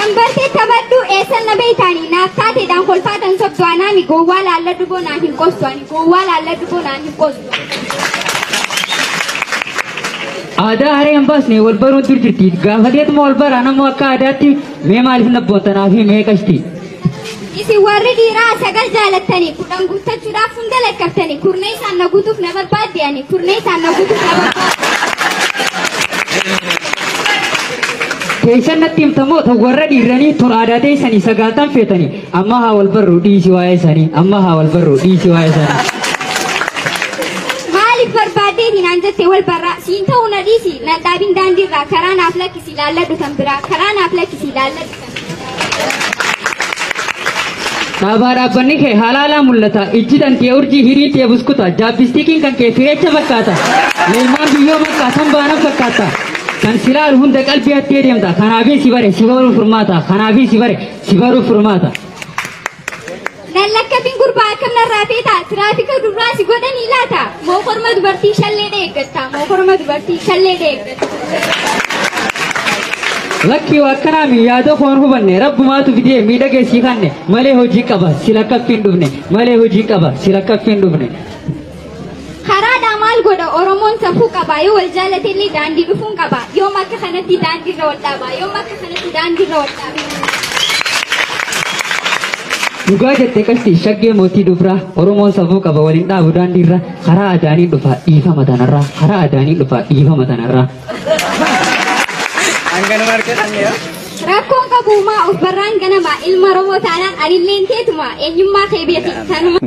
Tambartee tabaddu eessan na beeytaani naaf taateedhaan kolfaatan sobdu anaami gowwaa laalladhu boonaan hin qostu ani gowwaa laalladhu boonaan hin qostu. Aadaa haree hin baasne wal baruun dur jirti gaafateetuma wal baraan ammoo akka aadaatti mee maaliif nabboontanaa fi mee qashti. Isin warri dhiiraa sagal jaalattanii kudhan guuttachuudhaaf hunda lakkaftanii kurnee isaan na guutuuf na barbaadde ani kurnee isaan na guutuuf na barbaadde. Teessan natti himtamoota warra dhiiranii tun aadaa teessanii sagaltan feetanii amma haa wal barru dhiisi waa'ee isaanii amma haa wal barru dhiisi waa'ee isaanii. Barbaaddeetiin aan jettee wal barraa siin ta'uu na dhiisi na dhaabin daandiirraa karaa naaf lakkisi ilaalladhu kan biraa karaa naaf lakkisi ilaalladhu kan Dhaabaa dhaabbanni kee halaalaa mul'ata ijji tantee urjii hirii tee buskuta jaabbistiikiin kan kee fireecha fakkaata leelmaan biyyoo makkaatan baana fakkaata kan silaalu hunda qalbii hattee deemta kanaafii si bare si baruu furmaata kanaafii si bare si baruu furmaata. Lallakkafin gurbaa akkam narraa feeta tiraafika duraa si godhanii laata moo korma dubartii shallee deeggatta moo korma dubartii shallee deeggatta. Lakkii akkanaami yaada koon hubanne rabbumaatu fidee miidhageessii kanne malee hojii qaba si lakkaffiin dhufne malee hojii qaba si lakkaffiin dhufne. Karaadhaa maal godha Oromoon safuu qaba yoo wal jaalatillee daandii dhufuun qaba yoom akka kanatti daandiirra wal dhaaba yoom akka kanatti daandiirra wal dhaaba. Dhugaa jettee qasti shaggee mootii dubraa Oromoon safuu qaba waliin dhaabu daandiirra karaa aadaanii dhufa dhiifama tanarraa karaa aadaanii dhufa dhiifama tanarraa. Rakkoon qabuumaa of barraan ganamaa ilma Oromoo taanaan anilleen teetuma eenyummaa kee beeti tanuma.